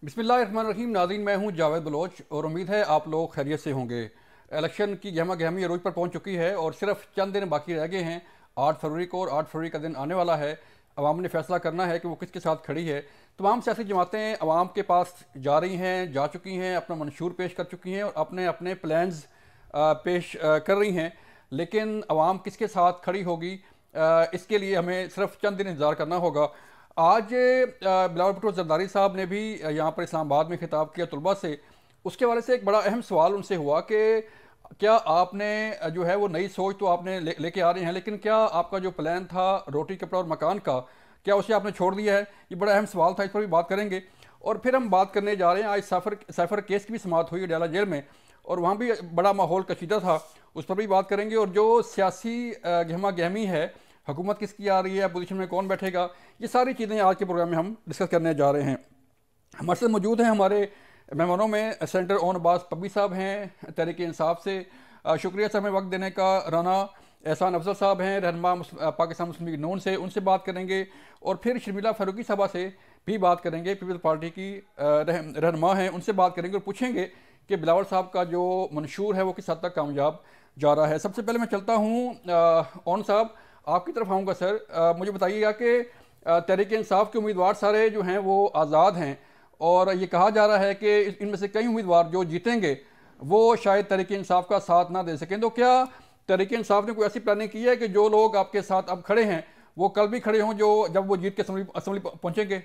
बिस्मिल्लाहिर्रहमानिर्रहीम। नाज़रीन, मैं हूं जावेद बलोच और उम्मीद है आप लोग खैरियत से होंगे। इलेक्शन की गहमा गहमी अरूज पर पहुंच चुकी है और सिर्फ चंद दिन बाकी रह गए हैं 8 फरवरी को, और 8 फरवरी का दिन आने वाला है। अवाम ने फैसला करना है कि वो किसके साथ खड़ी है। तमाम सियासी जमातें अवाम के पास जा रही हैं, जा चुकी हैं, अपना मंशूर पेश कर चुकी हैं और अपने अपने प्लान्स पेश कर रही हैं। लेकिन अवाम किसके साथ खड़ी होगी, इसके लिए हमें सिर्फ चंद दिन इंतज़ार करना होगा। आज बिलावल भुट्टो जरदारी साहब ने भी यहाँ पर इस्लामाबाद में खिताब किया तलबा से। उसके हवाले से एक बड़ा अहम सवाल उनसे हुआ कि क्या आपने जो है वो नई सोच तो आपने लेके आ रहे हैं, लेकिन क्या आपका जो प्लान था रोटी कपड़ा और मकान का, क्या उसे आपने छोड़ दिया है? ये बड़ा अहम सवाल था, इस पर भी बात करेंगे। और फिर हम बात करने जा रहे हैं, आज सैफर केस की भी समाअत हुई है डाला जेल में, और वहाँ भी बड़ा माहौल कशीदा था, उस पर भी बात करेंगे। और जो सियासी गहमा गहमी है, हुकूमत किसकी आ रही है, अपोजिशन में कौन बैठेगा, ये सारी चीज़ें आज के प्रोग्राम में हम डिस्कस करने जा रहे हैं। हमारे साथ मौजूद हैं हमारे मेहमानों में सेंटर ओन अब्बास पब्बी साहब हैं तहरीक इंसाफ से, शुक्रिया सर हमें वक्त देने का। राना एहसान अफजल साहब हैं रहनुमा पाकिस्तान मुस्लिम लीग नून से, उनसे बात करेंगे। और फिर शर्मिला फारूकी साहबा से भी बात करेंगे, पीपल्स पार्टी की रहनुमा हैं, उनसे बात करेंगे और पूछेंगे कि बिलावल साहब का जो मंशूर है वो किस हद तक कामयाब जा रहा है। सबसे पहले मैं चलता हूँ ओन साहब, आपकी तरफ आऊँगा। सर मुझे बताइएगा कि तहरीक इंसाफ के उम्मीदवार सारे जो हैं वो आज़ाद हैं, और ये कहा जा रहा है कि इनमें से कई उम्मीदवार जो जीतेंगे वो शायद तहरीक इंसाफ का साथ ना दे सकें। तो क्या तहरीक इंसाफ ने कोई ऐसी प्लानिंग की है कि जो लोग आपके साथ अब खड़े हैं वो कल भी खड़े हों, जो जब वो जीत के असम्बली पहुंचेंगे?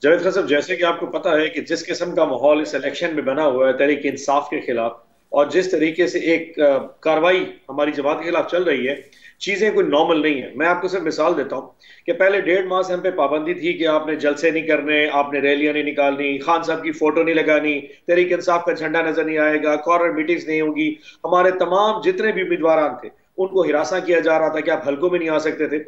जावेद खान साहब, जैसे कि आपको पता है कि जिस किस्म का माहौल इस इलेक्शन में बना हुआ है तहरीक इंसाफ के खिलाफ, और जिस तरीके से एक कार्रवाई हमारी जमात के खिलाफ चल रही है, चीजें कोई नॉर्मल नहीं है। मैं आपको सिर्फ मिसाल देता हूं कि पहले 1.5 माह से हम पे पाबंदी थी कि आपने जलसे नहीं करने, आपने रैलियां नहीं निकालनी, खान साहब की फोटो नहीं लगानी, तहरीक इंसाफ का झंडा नजर नहीं आएगा, कॉर्नर मीटिंग्स नहीं होगी। हमारे तमाम जितने भी उम्मीदवार थे उनको हिरासा किया जा रहा था कि आप हलकों में नहीं आ सकते थे।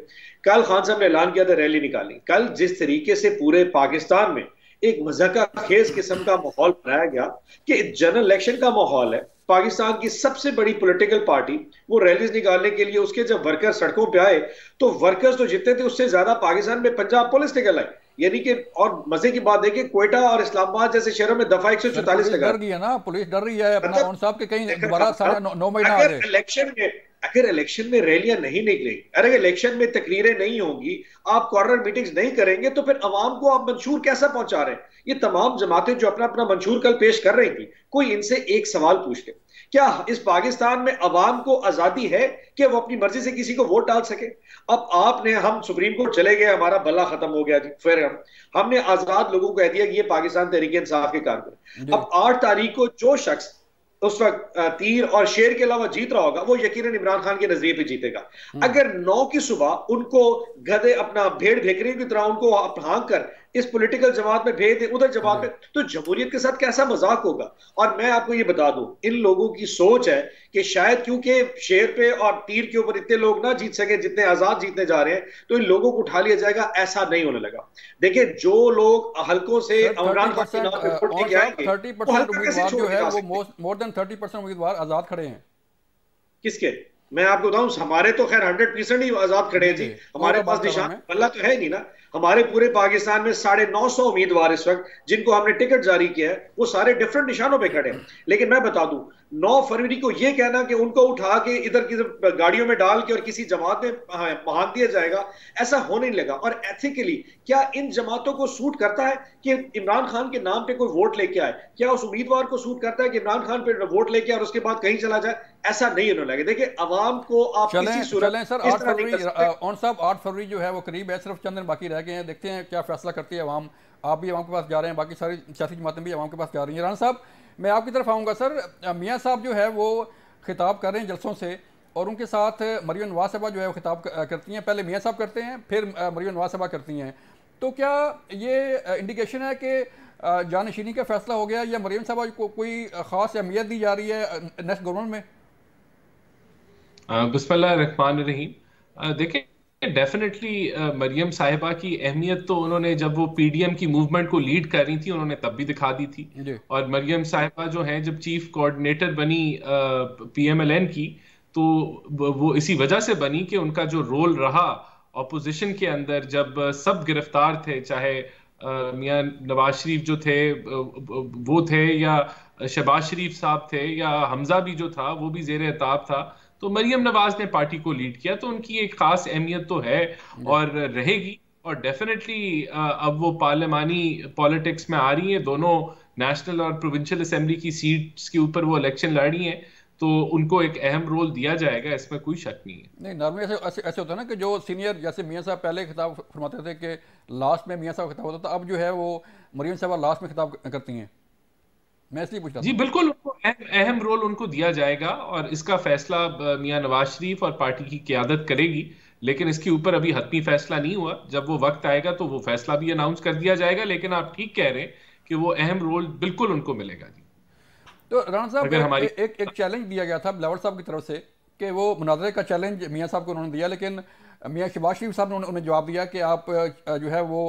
कल खान साहब ने ऐलान किया था रैली निकालनी। कल जिस तरीके से पूरे पाकिस्तान में एक मजाका खेज किस्म का माहौल बनाया गया कि जनरल इलेक्शन का माहौल है, पाकिस्तान की सबसे बड़ी पॉलिटिकल पार्टी वो रैलीज निकालने के लिए उसके जब वर्कर्स सड़कों पे आए तो वर्कर्स तो जितने थे उससे ज्यादा पाकिस्तान में पंजाब पुलिस निकल आई। यानी कि और मजे की बात है कि क्वेटा और इस्लामाबाद जैसे शहरों में दफा 144 लगा। डर गई है ना, पुलिस डर रही है अपना, मतलब उन साहब के कहीं दोबारा साढ़े 9 महीना आ जाए। अगर इलेक्शन में रैलियां नहीं निकलेंगी, अगर इलेक्शन में तकरीरें नहीं होंगी, आप कॉर्नर मीटिंग्स नहीं करेंगे, तो फिर अवाम को आप मंशूर कैसा पहुंचा रहे हैं? ये तमाम जमातें जो अपना अपना मंशूर कल पेश कर रही थी, कोई इनसे एक सवाल पूछ ले, क्या इस पाकिस्तान में अवाम को आजादी है कि वो अपनी मर्जी से किसी को वोट डाल सके? अब आपने, हम सुप्रीम कोर्ट चले गए, हमारा बल्ला खत्म हो गया जी। फिर हमने आजाद लोगों को कह दिया कि ये पाकिस्तान तहरीक इंसाफ के कारकुन। अब 8 तारीख को जो शख्स उस वक्त तीर और शेर के अलावा जीत रहा होगा वो यकीनन इमरान खान के नजरिए पे जीतेगा। अगर 9 की सुबह उनको गधे अपना भेड़ भेकरी की तरह उनको हाँक कर इस पॉलिटिकल जमात में भेज दे उधर जमात में, तो जमहूरियत के साथ कैसा मजाक होगा? और मैं आपको ये बता दूं, इन लोगों की सोच है कि शायद क्योंकि शेर पे और तीर के ऊपर इतने लोग ना जीत सके जितने आजाद जीतने जा रहे हैं, तो इन लोगों को उठा लिया जाएगा। ऐसा नहीं होने लगा। देखिए, जो लोग हलकों से इमरान खान के नाम पे वोट लेके आएंगे, 30% उम्मीदवार जो है वो मोर देन 30% उम्मीदवार आजाद खड़े हैं। किसके? मैं आपको बताऊं, हमारे तो खैर 100% ही आजाद खड़े हैं जी। हमारे पास निशान बल्ला तो है नहीं ना। हमारे पूरे पाकिस्तान में 950 उम्मीदवार इस वक्त जिनको हमने टिकट जारी किया है, वो सारे डिफरेंट निशानों पे खड़े हैं। लेकिन मैं बता दूं, 9 फरवरी को यह कहना कि उनको उठा के इधर की गाड़ियों में डाल के और किसी जमात में महान दिया जाएगा, ऐसा होने नहीं लगा। और एथिकली क्या इन जमातों को सूट करता है कि इमरान खान के नाम पे कोई वोट लेके आए? क्या उस उम्मीदवार को सूट करता है कि इमरान खान पे वोट लेके आए और उसके बाद कहीं चला जाए? ऐसा नहीं होने लगे। देखिए, अवाम को आप किसी सूरत सर 8 फरवरी ऑन साहब, 8 फरवरी जो है वो करीब है, सिर्फ चंद दिन बाकी रह गए हैं। देखते हैं क्या फैसला करती है अवाम। आप भी अवाम के पास जा रहे हैं, बाकी सारी सियासी जमातें भी अवाम के पास जा रही हैं। राना साहब, मैं आपकी तरफ आऊँगा। सर मियाँ साहब जो है वो खिताब कर रहे हैं जलसों से, और उनके साथ मरियम नवाज साहबा जो है वो खिताब करती हैं। पहले मियाँ साहब करते हैं, फिर मरियम नवाज साहबा करती हैं। तो क्या ये इंडिकेशन है कि जानशीनी का फैसला हो गया, या मरियम साहबा को कोई ख़ास अहमियत दी जा रही है नेक्स्ट गवर्नमेंट में? बिस्मिल्लाहिर्रहमानिर्रहीम। देखिए, डेफिनेटली मरियम साहिबा की अहमियत तो उन्होंने, जब वो पीडीएम की मूवमेंट को लीड कर रही थी, उन्होंने तब भी दिखा दी थी। और मरियम साहिबा जो है, जब चीफ कोऑर्डिनेटर बनी पीएमएलएन की, तो वो इसी वजह से बनी कि उनका जो रोल रहा ऑपोजिशन के अंदर जब सब गिरफ्तार थे, चाहे मियां नवाज शरीफ जो थे वो थे, या शहबाज शरीफ साहब थे, या हमजा भी जो था वो भी जेर एताब था, तो मरियम नवाज ने पार्टी को लीड किया, तो उनकी एक खास अहमियत तो है और रहेगी। और डेफिनेटली अब वो पार्लिमानी पॉलिटिक्स में आ रही हैं, दोनों नेशनल और प्रोविंशियल असेंबली की सीट्स के ऊपर वो इलेक्शन लड़ रही हैं, तो उनको एक अहम रोल दिया जाएगा, इसमें कोई शक नहीं है। नहीं, नॉर्मली ऐसे ऐसे ऐसे होता है ना कि जो सीनियर, जैसे मियां साहब पहले खिताब फरमाते थे कि लास्ट में मियां साहब खिताब होता था, अब जो है वो मरियम साहब लास्ट में खिताब करती हैं। मैं इसलिए पूछ रहा जी था। बिल्कुल, उनको अहम रोल उनको दिया जाएगा और इसका फैसला मियां नवाज शरीफ और पार्टी की क़यादत करेगी, लेकिन इसके ऊपर अभी हतमी फैसला नहीं हुआ। जब वो वक्त आएगा तो वो फैसला भी अनाउंस कर दिया जाएगा, लेकिन आप ठीक कह रहे हैं कि वो अहम रोल बिल्कुल उनको मिलेगा। जी, तो राना साहब, अगर हमारी एक चैलेंज दिया गया था बिलावल साहब की तरफ से कि वो मुनाजरे का चैलेंज मियां साहब को उन्होंने दिया, लेकिन मियां शहबाज शरीफ साहब ने उन्हें जवाब दिया कि आप जो है वो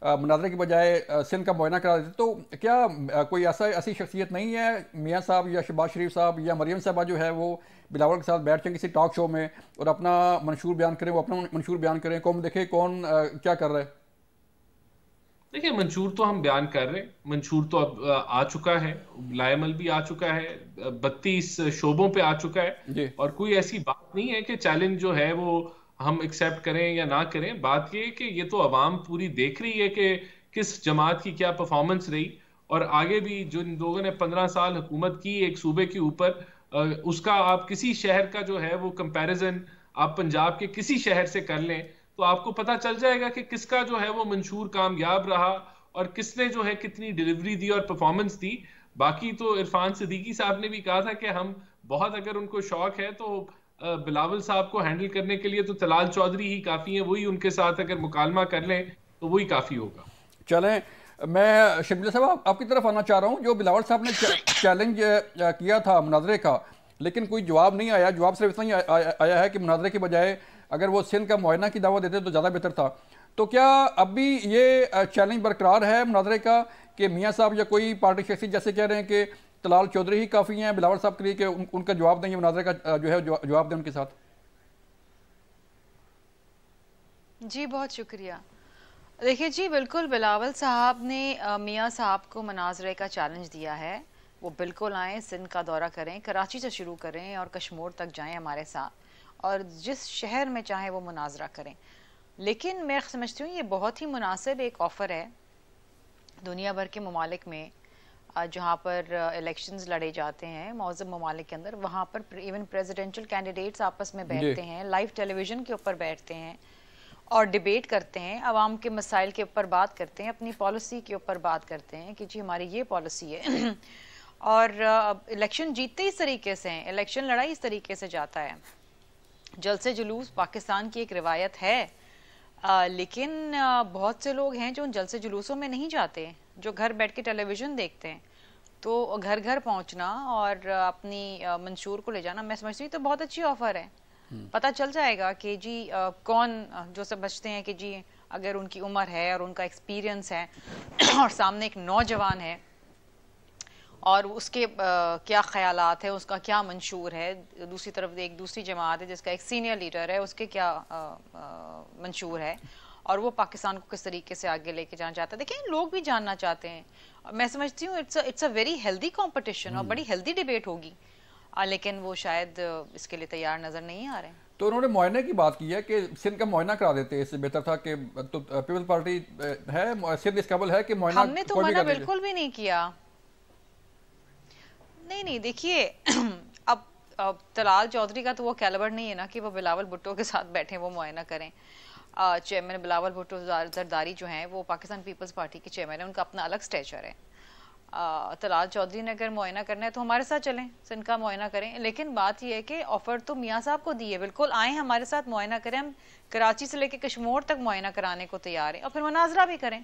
मुनाजरे की बजाय सिंध का मुआयना करा देते। तो क्या कोई ऐसी शख्सियत नहीं है, मियां साहब या शहबाज शरीफ साहब या मरियम साहबा जो है वो बिलावल के साथ बैठ जाएं किसी टॉक शो में और अपना मंशूर बयान करें, वो अपना मंशूर बयान करें, कौन देखे कौन क्या कर रहा है? देखिए, मंशूर तो हम बयान कर रहे हैं, मंशूर तो अब आ चुका है, लाएमल भी आ चुका है, 32 शोबों पे आ चुका है, और कोई ऐसी बात नहीं है कि चैलेंज जो है वो हम एक्सेप्ट करें या ना करें। बात ये है कि ये तो अवाम पूरी देख रही है कि किस जमात की क्या परफॉर्मेंस रही, और आगे भी जो लोगों ने 15 साल हुकूमत की एक सूबे के ऊपर, उसका आप किसी शहर का जो है वो कंपैरिजन आप पंजाब के किसी शहर से कर लें, तो आपको पता चल जाएगा कि किसका जो है वो मंशूर कामयाब रहा और किसने जो है कितनी डिलीवरी दी और परफॉर्मेंस दी। बाकी तो इरफान सिद्दीकी साहब ने भी कहा था कि हम बहुत, अगर उनको शौक है तो बिलावल साहब को हैंडल करने के लिए तो तलाल चौधरी ही काफी है, वही उनके साथ अगर मुकालमा कर लें तो वही काफी होगा। चलें, मैं शर्मिला साहब आपकी तरफ आना चाह रहा हूँ। जो बिलावल साहब ने चैलेंज किया था मुनाजरे का, लेकिन कोई जवाब नहीं आया। जवाब सिर्फ इतना ही आया है कि मुनाजरे की बजाय अगर वो सिंध का मुआयना की दावा देते तो ज़्यादा बेहतर था। तो क्या अब भी ये चैलेंज बरकरार है मुनाजरे का कि मियाँ साहब या कोई पार्टी शख्सियत जैसे कह रहे हैं कि तलाल चौधरी ही काफ़ी हैं बिलावल साहब के लिए कि उनका जवाब दें, मुनाजरे का जो है जवाब दें उनके साथ? जी बहुत शुक्रिया। देखिए जी, बिल्कुल बिलावल साहब ने मियाँ साहब को मुनाजरे का चैलेंज दिया है। वो बिल्कुल आएँ, सिंध का दौरा करें, कराची से शुरू करें और कश्मीर तक जाएं हमारे साथ, और जिस शहर में चाहे वो मुनाजरा करें। लेकिन मैं समझती हूँ ये बहुत ही मुनासिब एक ऑफ़र है दुनिया भर के ममालिक में जहाँ पर इलेक्शंस लड़े जाते हैं मौजूद ममालिक के अंदर, वहाँ पर इवन प्रेसिडेंशियल कैंडिडेट्स आपस में बैठते हैं, लाइव टेलीविज़न के ऊपर बैठते हैं और डिबेट करते हैं, आवाम के मसाइल के ऊपर बात करते हैं, अपनी पॉलिसी के ऊपर बात करते हैं कि जी हमारी ये पॉलिसी है। और इलेक्शन जीतते इस तरीके से हैं, इलेक्शन लड़ाई इस तरीके से जाता है। जलसे जुलूस पाकिस्तान की एक रिवायत है, लेकिन बहुत से लोग हैं जो उन जलसे जुलूसों में नहीं जाते, जो घर बैठ के टेलीविज़न देखते हैं। तो घर घर पहुंचना और अपनी मंशूर को ले जाना, मैं समझती हूँ तो बहुत अच्छी ऑफ़र है। पता चल जाएगा कि जी कौन जो समझते हैं कि जी अगर उनकी उम्र है और उनका एक्सपीरियंस है और सामने एक नौजवान है और उसके क्या ख्यालात है, उसका क्या मंशूर है, दूसरी तरफ एक दूसरी जमात है जिसका एक सीनियर लीडर है, उसके क्या मंशूर है, और वो पाकिस्तान को किस तरीके से आगे लेके जाना चाहता है। देखिए लोग भी जानना चाहते हैं। मैं समझती हूँ it's a very healthy competition और बड़ी हेल्दी डिबेट होगी, लेकिन वो शायद इसके लिए तैयार नजर नहीं आ रहे हैं। तो उन्होंने मुआयने की बात की है कि सिंध का मुआयना करा देते, इससे बेहतर था कि तो पीपल्स पार्टी है, सिंध इस काबिल है कि मुआयना हमने तो मना बिल्कुल भी नहीं किया। नहीं देखिए अब तलाल चौधरी का तो वो कैलिबर नहीं है ना कि वो बिलावल भुट्टो के साथ बैठे वो मुआयना करें। चेयरमैन बिलावल भुट्टो जरदारी जो हैं वो पाकिस्तान पीपल्स पार्टी के चेयरमैन है, उनका अपना अलग स्टेचर है। तलाल चौधरी ने अगर मुआयना करना है तो हमारे साथ चलें, सिंध का मुआयना करें। लेकिन बात यह है कि ऑफर तो मियाँ साहब को दी है, बिल्कुल आए हमारे साथ मुआयना करें, हम कराची से लेकर कश्मीर तक मुआयना कराने को तैयार हैं और फिर मुनाजरा भी करें।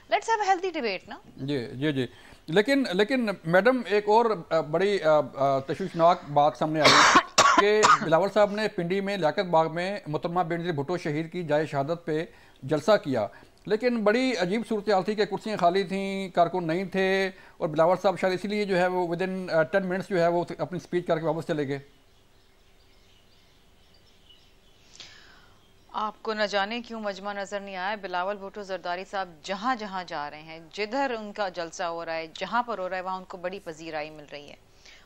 Let's have a healthy debate ना। जी। लेकिन मैडम एक और बड़ी तशवीशनाक बात सामने आई कि बिलावल साहब ने पिंडी में लियाकत बाग में मोहतरमा बेनज़ीर भुट्टो शहीद की जाए शहादत पे जलसा किया, लेकिन बड़ी अजीब सूरत हाल थी कि कुर्सियाँ खाली थीं, कारकुन नहीं थे, और बिलावल साहब शायद इसीलिए जो है वो विद इन 10 मिनट्स जो है वो अपनी स्पीच करके वापस चले गए। आपको न जाने क्यों मजमा नजर नहीं आया, बिलावल भुट्टो जरदारी साहब जहां जहां जा रहे हैं, जिधर उनका जलसा हो रहा है, जहां पर हो रहा है, वहां उनको बड़ी पजीराई मिल रही है।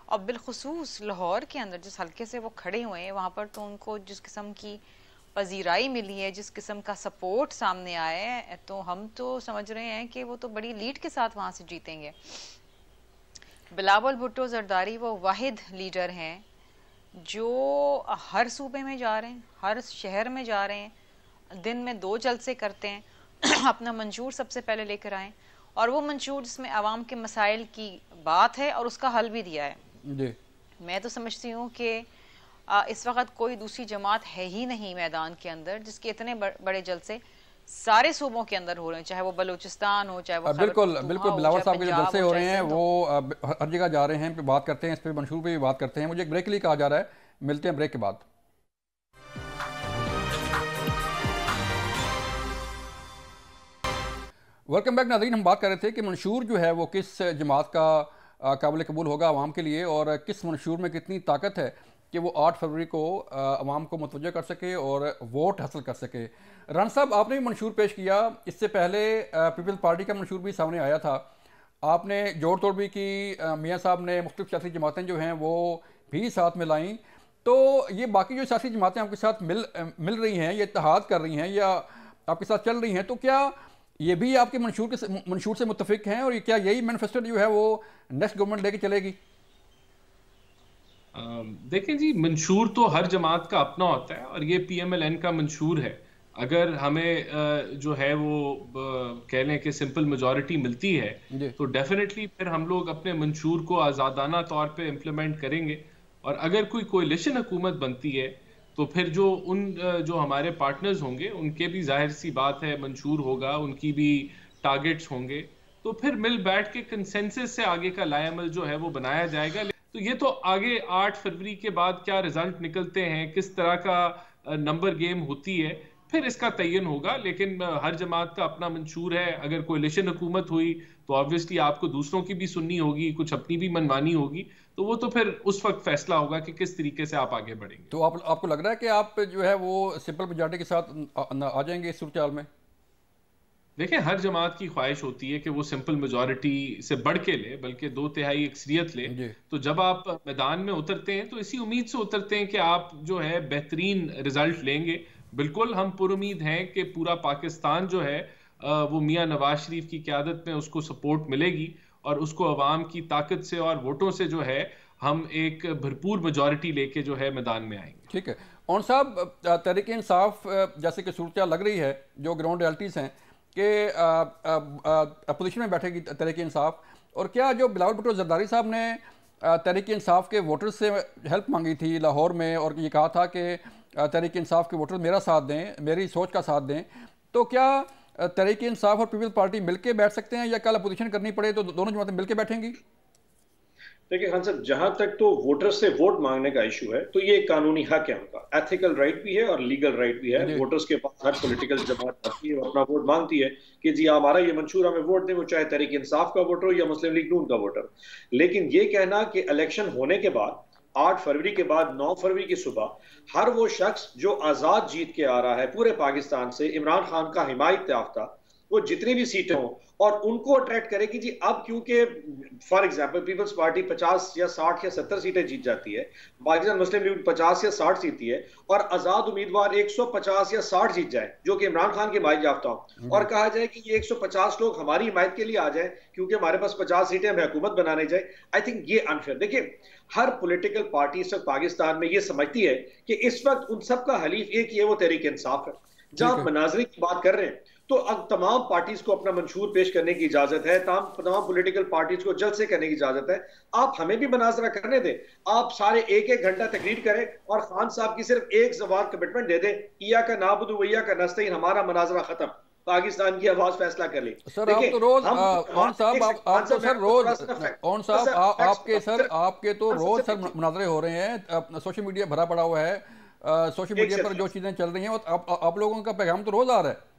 और बिलखुसूस लाहौर के अंदर जिस हल्के से वो खड़े हुए हैं, वहां पर तो उनको जिस किस्म की पजीराई मिली है, जिस किस्म का सपोर्ट सामने आया है, तो हम तो समझ रहे हैं कि वो तो बड़ी लीड के साथ वहां से जीतेंगे। बिलावल भुट्टो जरदारी वो वाहिद लीडर हैं जो हर सूबे में जा रहे हैं, हर शहर में जा रहे हैं, दिन में 2 जलसे करते हैं अपना मंशूर सबसे पहले लेकर आए, और वो मंशूर जिसमें आवाम के मसाइल की बात है और उसका हल भी दिया है जी। मैं तो समझती हूँ कि इस वक्त कोई दूसरी जमात है ही नहीं मैदान के अंदर जिसके इतने बड़े जलसे सारे सूबों के अंदर हो रहे हैं, चाहे वो बलूचिस्तान हो, चाहे वो बिल्कुल बिल्कुल बिलावल साहब के जो जलसे हो रहे हैं वो हर जगह जा रहे हैं, पे बात करते हैं, इस पे मंशूर पे भी बात करते हैं। मुझे एक ब्रेक के लिए कहा जा रहा है, मिलते हैं ब्रेक के बाद। वेलकम बैक नाज़रीन, हम बात कर रहे थे कि मंशूर जो है वो किस जमात का काबिल कबूल होगा आवाम के लिए, और किस मंशूर में कितनी ताकत है कि वो 8 फरवरी को आवाम को मुतवज्जह कर सके और वोट हासिल कर सके। राना साहब, आपने भी मंशूर पेश किया, इससे पहले पीपल्स पार्टी का मंशूर भी सामने आया था, आपने जोड़ तोड़ भी की, मियाँ साहब ने मुख्तलिफ सियासी जमातें जो हैं वो भी साथ में लाईं, तो ये बाकी जो सियासी जमातें आपके साथ मिल रही हैं, ये इत्तेहाद कर रही हैं या आपके साथ चल रही हैं, तो क्या ये भी आपके मंशूर से मुत्तफिक हैं, और ये क्या यही मैनिफेस्टो जो है वो नेक्स्ट गवर्नमेंट लेके चलेगी? देखें जी, मंशूर तो हर जमात का अपना होता है और ये PMLN का मंशूर है। अगर हमें जो है वो कह लें कि सिंपल मेजॉरिटी मिलती है तो डेफिनेटली फिर हम लोग अपने मंशूर को आज़ादाना तौर पे इम्प्लीमेंट करेंगे, और अगर कोई कोalition हुकूमत बनती है तो फिर जो हमारे पार्टनर्स होंगे उनके भी जाहिर सी बात है मंशूर होगा, उनकी भी टारगेट्स होंगे, तो फिर मिल बैठ के कंसेंसस से आगे का लाएमल जो है वो बनाया जाएगा। तो ये तो आगे 8 फरवरी के बाद क्या रिजल्ट निकलते हैं, किस तरह का नंबर गेम होती है, फिर इसका तयन होगा। लेकिन हर जमात का अपना मंशूर है। अगर कोalition हुकूमत हुई तो ऑब्वियसली आपको दूसरों की भी सुननी होगी, कुछ अपनी भी मनमानी होगी, तो वो तो फिर उस वक्त फैसला होगा कि किस तरीके से आप आगे बढ़ेंगे। तो आपको लग रहा है कि आप जो है वो सिंपल मेजॉरिटी के साथ आ जाएंगे इस सूरत में? देखिए, हर जमात की ख्वाहिश होती है कि वो सिंपल मेजॉरिटी से बढ़ के ले, बल्कि 2/3 अक्सरियत ले। तो जब आप मैदान में उतरते हैं तो इसी उम्मीद से उतरते हैं कि आप जो है बेहतरीन रिजल्ट लेंगे। बिल्कुल हम पुरुमीद हैं कि पूरा पाकिस्तान जो है वो मियां नवाज शरीफ की क़यादत में उसको सपोर्ट मिलेगी, और उसको अवाम की ताकत से और वोटों से जो है हम एक भरपूर मेजॉरिटी लेके जो है मैदान में आएंगे। ठीक है। और साहब, तहरीक इंसाफ जैसे कि सूरत लग रही है, जो ग्राउंड रियलिटीज़ हैं कि अपोजिशन में बैठेगी तहरीक इंसाफ, और क्या जो बिलावल भुट्टो जरदारी साहब ने तहरीक इंसाफ के वोटर्स से हेल्प मांगी थी लाहौर में, और ये कहा था कि तहरीक इंसाफ के वोटर मेरा साथ दें, मेरी सोच का साथ दें, तो क्या तहरीक इंसाफ और पीपल्स पार्टी मिलके बैठ सकते हैं, या कल अपोजिशन करनी पड़े तो दोनों जमातें मिलके बैठेंगी? देखिए खान साहब, जहां तक तो वोटर्स से वोट मांगने का इशू है तो ये कानूनी हक है उनका, एथिकल राइट भी है और लीगल राइट भी है। वोटर्स के पास हर पॉलिटिकल जमात आती है, अपना वोट मांगती है कि जी हमारा ये मंशूर हमें वोट दें, वो चाहे तहरीक इंसाफ का वोटर हो या मुस्लिम लीग नून का वोटर। लेकिन ये कहना कि इलेक्शन होने के बाद 8 फरवरी के बाद 9 फरवरी की सुबह हर वो शख्स जो आजाद जीत के आ रहा है पूरे पाकिस्तान से, इमरान खान का हिमायत याफ्ता, वो जितनी भी सीटें हों और उनको अट्रैक्ट करे कि जी अब क्योंकि फॉर एग्जांपल पीपल्स पार्टी 50 या 60 या 70 सीटें जीत जाती है, पाकिस्तान मुस्लिम लीग 50 या 60 जीतती है, और आजाद उम्मीदवार 150 या 60 जीत जाए जो कि इमरान खान की हिमायत याफ्ता हो, और कहा जाए कि ये 150 लोग हमारी हिमायत के लिए आ जाए क्योंकि हमारे पास 50 सीटें हमें हुकूमत बनाने जाए, आई थिंक ये अनफेयर। देखिए, हर पॉलिटिकल पार्टी इस वक्त पाकिस्तान में ये समझती है कि इस वक्त उन सबका हलीफ एक ही है, वो तहरीक इंसाफ है। जहां आप मनाजरे की बात कर रहे हैं तो अब तमाम पार्टीज को अपना मंशूर पेश करने की इजाजत है, तमाम पॉलिटिकल पार्टीज को जल्द से करने की इजाजत है। आप हमें भी मनाजरा करने दें, आप सारे 1-1 घंटा तकरीर करें और खान साहब की सिर्फ एक जबान कमिटमेंट दे दें, इया का नाबुदु वैया का नस्तईन, हमारा मनाजरा खत्म, पाकिस्तान की आवाज फैसला कर ली। सर आप तो रोज आपके तो रोज सर मुनाजरे हो रहे हैं, सोशल मीडिया भरा पड़ा हुआ है, सोशल मीडिया पर जो चीजें चल रही हैं आप लोगों का पैगाम तो रोज आ रहा है।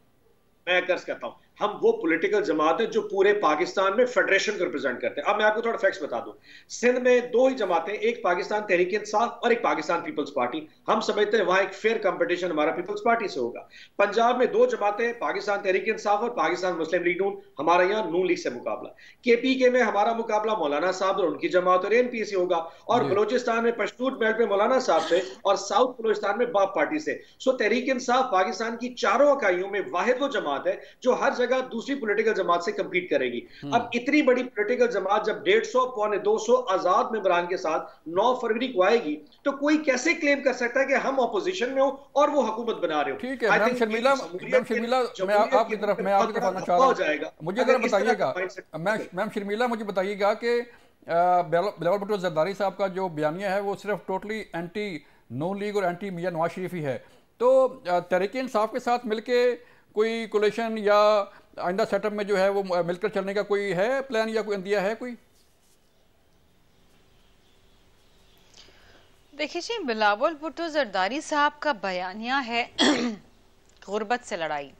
मैं कर्ज करता हूं, हम वो पॉलिटिकल जमात है जो पूरे पाकिस्तान में फेडरेशन को रिप्रेजेंट करते हैं। अब मैं आपको थोड़ा फैक्ट्स बता दूं, सिंध में दो ही जमातें, एक पाकिस्तान तहरीक इंसाफ और एक पाकिस्तान पीपल्स पार्टी। हम समझते हैं वहां एक फेयर कंपटीशन हमारा पीपल्स पार्टी से होगा। पंजाब में दो जमातें, पाकिस्तान तहरीक इंसाफ और पाकिस्तान मुस्लिम लीग नून, हमारा यहाँ नून लीग से मुकाबला। केपीके में हमारा मुकाबला मौलाना साहब और उनकी जमात और एनपी से होगा, और बलोचिस्तान में पश्तून बेल्ट में मौलाना साहब से और साउथ बलोचिस्तान में बाप पार्टी से। सो तहरीक इंसाफ पाकिस्तान की चारों इकाइयों में वाहिद वो जमात है जो हर जगह दूसरी पॉलिटिकल जमात से कंपीट करेगी। अब इतनी बड़ी पॉलिटिकल जमात जब 150 पौने 200 आजाद मेंबरान के साथ 9 फरवरी को आएगी, तो कोई कैसे क्लेम कर सकता है कि हम ऑपोजिशन में हो और वो हुकूमत बना रहे हो? ठीक है मैम शर्मिला, मैं आपकी तरफ आना चाह रहा हूं, मुझे जरा बताइएगा मैम शर्मिला, मुझे बताइएगा कि बिलावल भुट्टो जरदारी साहब का जो बयानिया है वो सिर्फ टोटली एंटी नून लीग और एंटी मियां नवाज शरीफ ही है, तो तहरीक इंसाफ के साथ मिलके कोई कोलेशन या आइंदा सेटअप में जो है वो मिलकर चलने का कोई है प्लान या कोई अंदिया है कोई? देखिए जी, बिलावल भुट्टो जरदारी साहब का बयानिया है गुर्बत से लड़ाई,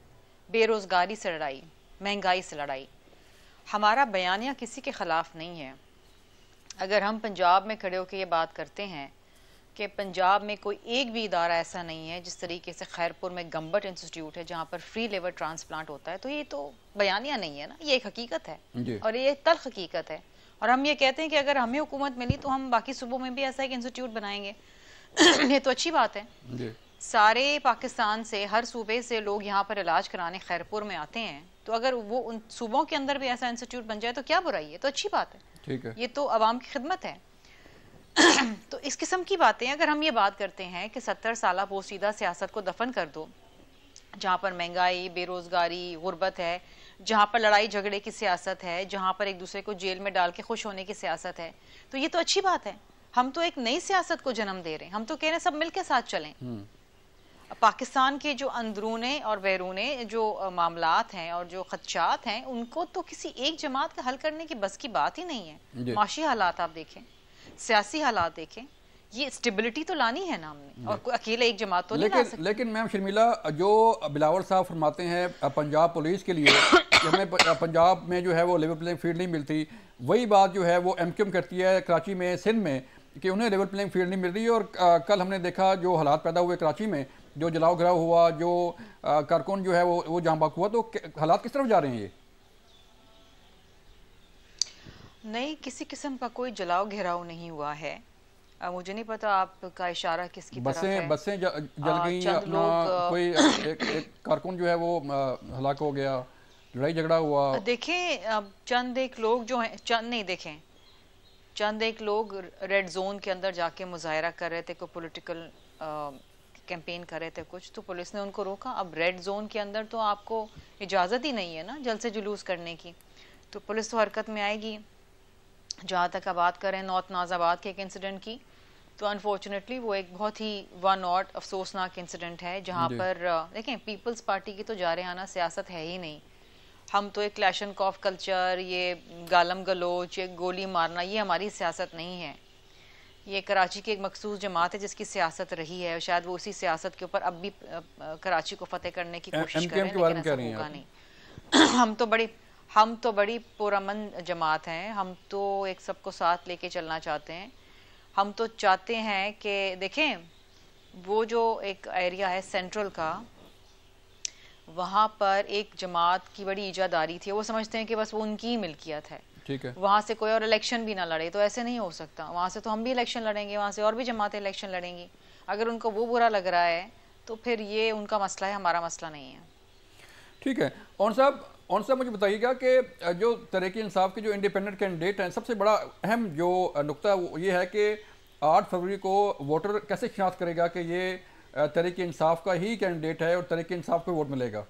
बेरोजगारी से लड़ाई, महंगाई से लड़ाई। हमारा बयानिया किसी के खिलाफ नहीं है। अगर हम पंजाब में खड़े होकर ये बात करते हैं कि पंजाब में कोई एक भी इदारा ऐसा नहीं है, जिस तरीके से खैरपुर में गम्बट इंस्टीट्यूट है जहाँ पर फ्री लिवर ट्रांसप्लांट होता है, तो ये तो बयानिया नहीं है ना, ये एक हकीकत है और ये तल्ख हकीकत है। और हम ये कहते हैं कि अगर हमें हुकूमत मिली तो हम बाकी सूबों में भी ऐसा एक इंस्टीट्यूट बनाएंगे ये तो अच्छी बात है। सारे पाकिस्तान से, हर सूबे से लोग यहाँ पर इलाज कराने खैरपुर में आते हैं, तो अगर वो उन सूबों के अंदर भी ऐसा इंस्टीट्यूट बन जाए तो क्या बुराई है, तो अच्छी बात है। ठीक है, ये तो अवाम की खिदमत है तो इस किस्म की बातें, अगर हम ये बात करते हैं कि 70 साल पोशीदा सियासत को दफन कर दो, जहाँ पर महंगाई, बेरोजगारी, गुर्बत है, जहाँ पर लड़ाई झगड़े की सियासत है, जहाँ पर एक दूसरे को जेल में डाल के खुश होने की सियासत है, तो ये तो अच्छी बात है। हम तो एक नई सियासत को जन्म दे रहे हैं, हम तो कह रहे हैं सब मिलके साथ चलें। पाकिस्तान के जो अंदरूने और बैरूने जो मामलात हैं और जो खदशात हैं, उनको तो किसी एक जमात का हल करने की बस की बात ही नहीं है। माशी हालात आप देखें, सियासी हालात देखें, ये स्टेबिलिटी तो लानी है ना हमने, और अकेले एक जमात तो नहीं ला सकते। लेकिन मैम शर्मिला, जो बिलावल साहब फरमाते हैं पंजाब पुलिस के लिए कि हमें पंजाब में जो है वो लेवल प्लेइंग फील्ड नहीं मिलती, वही बात जो है वो एमक्यूएम करती है कराची में, सिंध में, कि उन्हें लेवल प्लेइंग फील्ड नहीं मिल रही। और कल हमने देखा जो हालात पैदा हुए कराची में, जो जलाओ घराव हुआ, जो कारकुन जो है वो जहाँ बाक हुआ, तो हालात किस तरफ जा रहे हैं? ये नहीं, किसी किस्म का कोई जलाओ घेराव नहीं हुआ है। मुझे नहीं पता आपका इशारा किसकी तरफ है। बसें जल गई, अपना कोई एक कारकुन जो है वो हलाक हो गया, लड़ाई झगड़ा हुआ। देखें, चंद एक लोग जो हैं, चंद एक लोग रेड जोन के अंदर जाके मुजाहरा कर रहे थे, कोई पॉलिटिकल कैंपेन कर रहे थे कुछ, तो पुलिस ने उनको रोका। अब रेड जोन के अंदर तो आपको इजाज़त ही नहीं है ना जलसे जुलूस करने की, तो पुलिस तो हरकत में आएगी। जहाँ तक बात करें नॉर्थ नाजाबाद के एक इंसिडेंट की, तो अनफॉर्चुनेटली वो एक बहुत ही वन ऑट अफसोसनाक इंसिडेंट है, जहाँ पर देखें पीपल्स पार्टी की तो जारहाना सियासत है ही नहीं। हम तो एक क्लैशनकॉफ कल्चर, ये गालम गलोच, ये गोली मारना, ये हमारी सियासत नहीं है। ये कराची की एक मखसूस जमात है जिसकी सियासत रही है, शायद वो उसी सियासत के ऊपर अब भी कराची को फतेह करने की कोशिश कर रहे हैं, लेकिन ऐसा होगा नहीं। हम तो बड़ी पुरअमन जमात हैं, हम तो एक सबको साथ लेके चलना चाहते हैं। हम तो चाहते हैं कि देखें, वो जो एक एरिया है सेंट्रल का, वहाँ पर एक जमात की बड़ी इजादारी थी, वो समझते हैं कि बस वो उनकी ही मिल्कियत है, ठीक है, वहाँ से कोई और इलेक्शन भी ना लड़े, तो ऐसे नहीं हो सकता। वहाँ से तो हम भी इलेक्शन लड़ेंगे, वहाँ से और भी जमातें इलेक्शन लड़ेंगी। अगर उनको वो बुरा लग रहा है तो फिर ये उनका मसला है, हमारा मसला नहीं है। ठीक है। और साहब मुझे बताइएगा कि जो तहरीक इंसाफ के जो इंडिपेंडेंट कैंडिडेट हैं, सबसे बड़ा अहम जो नुक्ता ये है कि 8 फरवरी को वोटर कैसे शिनाख्त करेगा कि ये तहरीक इंसाफ का ही कैंडिडेट है और तहरीक इंसाफ को वोट मिलेगा?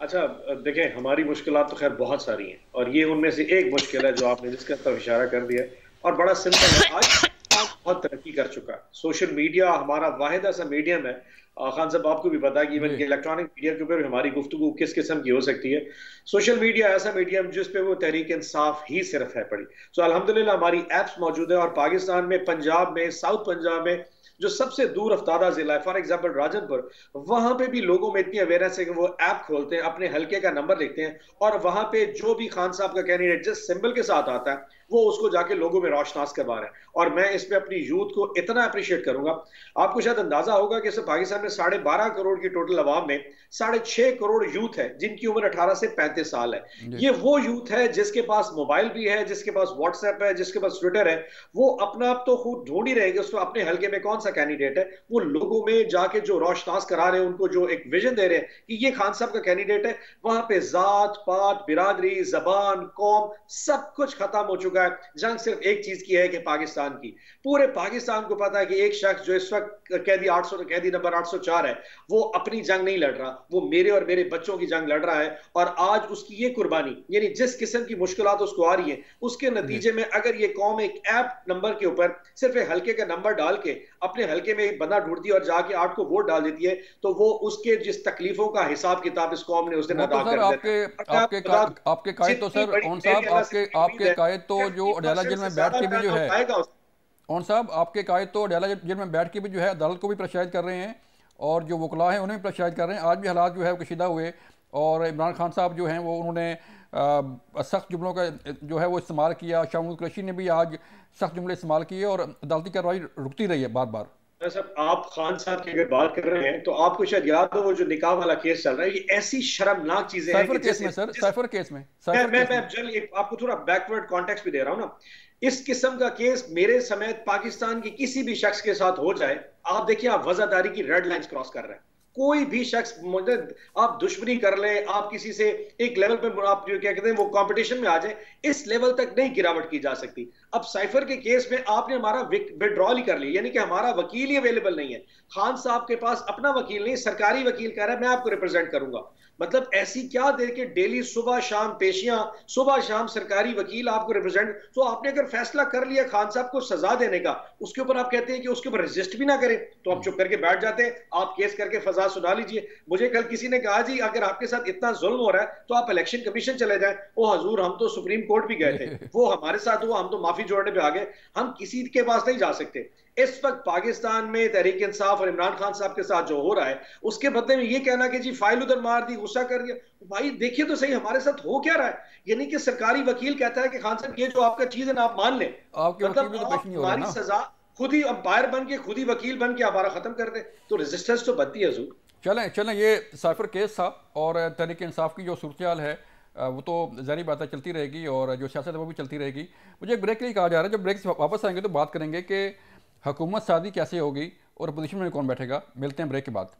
अच्छा देखें, हमारी मुश्किलात तो खैर बहुत सारी हैं, और ये उनमें से एक मुश्किल है जो आपने जिसका तरफ इशारा कर दिया, और बड़ा सिंपल है। आज बहुत तरक्की कर चुका है सोशल मीडिया, हमारा वाहिद ऐसा मीडियम है, खान साहब आपको भी पता है कि इवन इलेक्ट्रॉनिक मीडिया के ऊपर हमारी गुफ्तगू किस किस्म की हो सकती है। सोशल मीडिया ऐसा मीडियम जिस पे वो तहरीक इंसाफ ही सिर्फ है पड़ी। सो अल्हम्दुलिल्लाह हमारी एप्स मौजूद है, और पाकिस्तान में, पंजाब में, साउथ पंजाब में जो सबसे दूर अफ्तादा जिला है, फॉर एग्जाम्पल राजनपुर, वहां पे भी लोगों में इतनी अवेयरनेस है कि वो ऐप खोलते हैं, अपने हल्के का नंबर लिखते हैं, और वहां पे जो भी खान साहब का कैंडिडेट जिस सिंबल के साथ आता है वो उसको जाके लोगों में रोशनास करवा रहे हैं। और मैं इस पे अपनी यूथ को इतना अप्रिशिएट करूंगा। आपको शायद अंदाजा होगा कि पाकिस्तान में 12.5 करोड़ की टोटल आवाम में 6.5 करोड़ यूथ है जिनकी उम्र 18 से 35 साल है। ये वो यूथ है जिसके पास मोबाइल भी है, जिसके पास व्हाट्सएप है, जिसके पास ट्विटर है। वो अपना आप तो खुद ढूंढ ही रहेंगे उसको अपने हल्के में कौन सा कैंडिडेट है, वो लोगों में जाके जो रोशनास करा रहे हैं, उनको जो एक विजन दे रहे हैं कि ये खान साहब का कैंडिडेट है। वहां पे जात पात, बिरादरी, जबान, कौम सब कुछ खत्म हो चुका है। जंग सिर्फ एक चीज की है कि पाकिस्तान की। पूरे पाकिस्तान को पता है कि एक शख्स जो इस वक्त कैदी नंबर 804 है, वो अपनी जंग नहीं लड़ रहा, वो मेरे और मेरे बच्चों की जंग लड़ रहा है। और आज उसकी ये कुर्बानी, यानी जिस किस्म की मुश्किलात उसको आ रही है, उसके नतीजे में अगर ये कौम एक ऐप नंबर के ऊपर सिर्फ एक हल्के का नंबर डाल के अपने हल्के में एक बंदा ढूंढती है और जाके 8 को वोट डाल देती है, तो वो उसके जिस तकलीफों का हिसाब किताब इस कौम ने उस दिन अदा कर दिया। आपके कायद तो सर ओन साहब, आपके कायद तो जो अडयाला जेल में बैठ के भी जो है, ओन साहब आपके कायद तो अडयाला जेल में बैठ के भी जो है अदालत को भी प्रेशराइज कर रहे हैं और जो वकला हैं उन्हें भी प्रेशराइज कर रहे हैं। आज भी हालात जो है वो कशीदा हुए और इमरान खान साहब जो हैं वो उन्होंने सख्त जुमलों का जो है वो इस्तेमाल किया। शाहमूद कुरैशी ने भी आज सख्त जुमले इस्तेमाल किए और अदालती कार्रवाई रुकती रही है बार बार। सब आप खान साहब की अगर बात कर रहे हैं तो आपको शायद याद हो वो जो निकाह वाला केस चल रहा है, ये ऐसी शर्मनाक चीजें हैं कि केस में सर, साइफर केस में मैं आपको थोड़ा बैकवर्ड कॉन्टेक्स्ट भी दे रहा हूं ना। इस किस्म का केस मेरे समेत पाकिस्तान के किसी भी शख्स के साथ हो जाए, आप देखिए आप वजादारी की रेड लाइंस क्रॉस कर रहे हैं। कोई भी शख्स, आप दुश्मनी कर ले, आप किसी से एक लेवल पे आप जो क्या कहते हैं वो कंपटीशन में आ जाए, इस लेवल तक नहीं गिरावट की जा सकती। अब साइफर के केस में आपने हमारा विड्रॉल ही कर लिया, यानी कि हमारा वकील ही अवेलेबल नहीं है। खान साहब के पास अपना वकील नहीं, सरकारी वकील कह रहा है मैं आपको रिप्रेजेंट करूंगा। मतलब ऐसी क्या देर के डेली सुबह शाम पेशियां, सुबह शाम सरकारी वकील आपको रिप्रेजेंट। तो आपने अगर फैसला कर लिया खान साहब को सजा देने का, उसके ऊपर आप कहते हैं कि उसके ऊपर रजिस्ट भी ना करें, तो आप चुप करके बैठ जाते हैं, आप केस करके फजा सुना लीजिए। मुझे कल किसी ने कहा जी अगर आपके साथ इतना जुल्म हो रहा है तो आप इलेक्शन कमीशन चले जाएं। ओ हजूर, हम तो सुप्रीम कोर्ट भी गए थे, वो हमारे साथ हुआ, हम तो माफी जोड़ने पे आ गए, हम किसी के पास नहीं जा सकते। इस वक्त पाकिस्तान में तहरीक इंसाफ और इमरान खान साहब के साथ जो हो रहा है, उसके बदले में ये कहना कि जी फाइल उधर मार दी, गुस्सा कर दिया, भाई देखिए तो सही हमारे साथ हो क्या रहा है। यानी कि सरकारी वकील कहता है कि खान साहब ये जो आपका चीज है ना आप मान लें, मतलब हमारी सजा खुद ही अंपायर बन के, खुद ही वकील बन के हमारा खत्म कर दे, तो रेजिस्टेंस तो बनती है हजूर। चलें ये साइफर केस था और तहरीक इंसाफ की जो सूरत है वो तो जारी बात है चलती रहेगी और जो सियासत है वो भी चलती रहेगी। मुझे एक ब्रेक के लिए कहा जा रहा है, जब ब्रेक से वापस आएंगे तो बात करेंगे कि हुकूमत सादी कैसे होगी और अपोजिशन में कौन बैठेगा। मिलते हैं ब्रेक के बाद।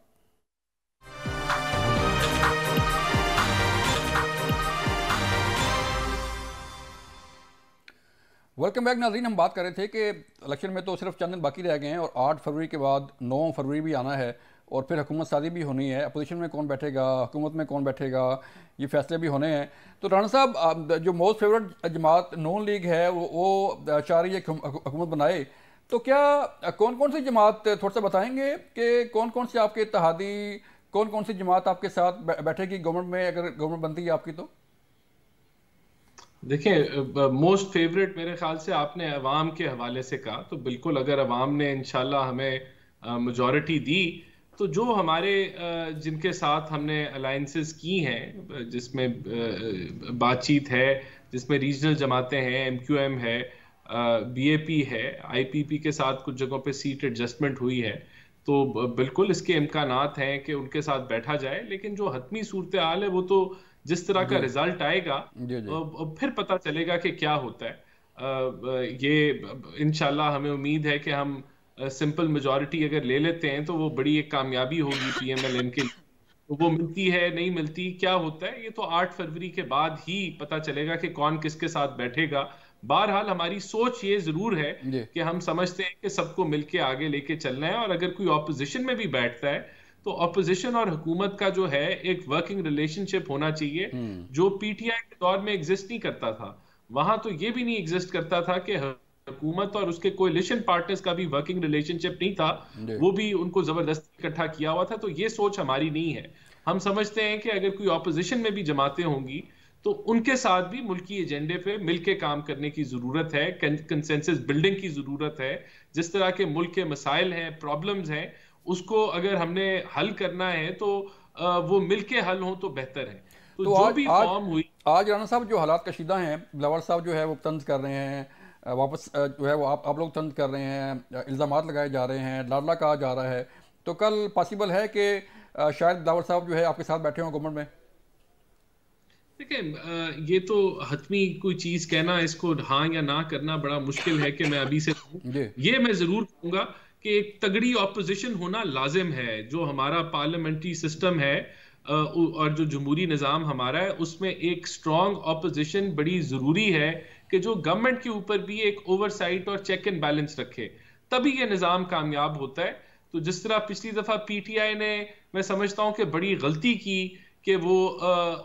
वेलकम बैक नाज़रीन। हम बात कर रहे थे कि इलेक्शन में तो सिर्फ चंद दिन बाकी रह गए हैं और 8 फरवरी के बाद 9 फरवरी भी आना है और फिर हुकूमत सादी भी होनी है। अपोजिशन में कौन बैठेगा, हुकूमत में कौन बैठेगा, ये फैसले भी होने हैं। तो राणा साहब, जो मोस्ट फेवरेट जमात नून लीग है वो चाह रही है हुकूमत बनाए, तो क्या कौन कौन सी जमात थोड़ा सा बताएंगे कि कौन कौन से आपके इत्तेहादी, कौन कौन सी जमात आपके साथ बैठेगी गवर्नमेंट में, अगर गवर्नमेंट बनती है आपकी? तो देखिए, मोस्ट फेवरेट मेरे ख्याल से आपने अवाम के हवाले से कहा, तो बिल्कुल अगर अवाम ने इंशाल्लाह हमें मेजॉरिटी दी तो जो हमारे जिनके साथ हमने अलायंसेस की हैं, जिसमें बातचीत है, जिसमें रीजनल जमातें हैं, MQM है, BAP है, IPP के साथ कुछ जगहों पे सीट एडजस्टमेंट हुई है, तो बिल्कुल इसके इम्कानात हैं कि उनके साथ बैठा जाए। लेकिन जो हतमी सूरत हाल है वो तो जिस तरह का रिजल्ट आएगा फिर पता चलेगा कि क्या होता है। ये इंशाल्लाह हमें उम्मीद है कि हम सिंपल मेजॉरिटी अगर ले लेते हैं तो वो बड़ी एक कामयाबी होगी PMLN के। तो वो मिलती है नहीं मिलती क्या होता है, ये तो 8 फरवरी के बाद ही पता चलेगा कि कौन किसके साथ बैठेगा। बहरहाल हमारी सोच ये जरूर है कि हम समझते हैं कि सबको मिलके आगे लेके चलना है, और अगर कोई ऑपोजिशन में भी बैठता है तो ऑपोजिशन और हुकूमत का जो है एक वर्किंग रिलेशनशिप होना चाहिए, जो PTI के दौर में एग्जिस्ट नहीं करता था। वहां तो ये भी नहीं एग्जिस्ट करता था कि हुकूमत और उसके कोalition पार्टनर्स का भी वर्किंग रिलेशनशिप नहीं था, वो भी उनको जबरदस्ती इकट्ठा किया हुआ था। तो ये सोच हमारी नहीं है। हम समझते हैं कि अगर कोई ऑपोजिशन में भी जमातें होंगी तो उनके साथ भी मुल्की एजेंडे पे मिलके काम करने की जरूरत है, कंसेंसस बिल्डिंग की जरूरत है। जिस तरह के मुल्क के मसाइल हैं, प्रॉब्लम्स हैं, उसको अगर हमने हल करना है तो वो मिलके हल हो तो बेहतर है। तो जो आज भी आज फॉर्म हुई, आज राना साहब जो हालात कशीदा हैं, बिलावल साहब जो है वो तंज कर रहे हैं, वापस जो है वो आप लोग तंज कर रहे हैं, इल्ज़ामात लगाए जा रहे हैं, लाडला कहा जा रहा है, तो कल पॉसिबल है कि शायद बिलावल साहब जो है आपके साथ बैठे हों गवर्नमेंट में? देखिए ये तो हतमी कोई चीज कहना, इसको हाँ या ना करना बड़ा मुश्किल है कि मैं अभी से जी ये मैं जरूर कहूंगा कि एक तगड़ी ऑपोजिशन होना लाजिम है। जो हमारा पार्लियामेंट्री सिस्टम है और जो जमहूरी निज़ाम हमारा है, उसमें एक स्ट्रॉन्ग ऑपोजिशन बड़ी जरूरी है कि जो गवर्नमेंट के ऊपर भी एक ओवरसाइट और चेक एंड बैलेंस रखे, तभी ये निज़ाम कामयाब होता है। तो जिस तरह पिछली दफा पीटीआई ने, मैं समझता हूं कि बड़ी गलती की कि वो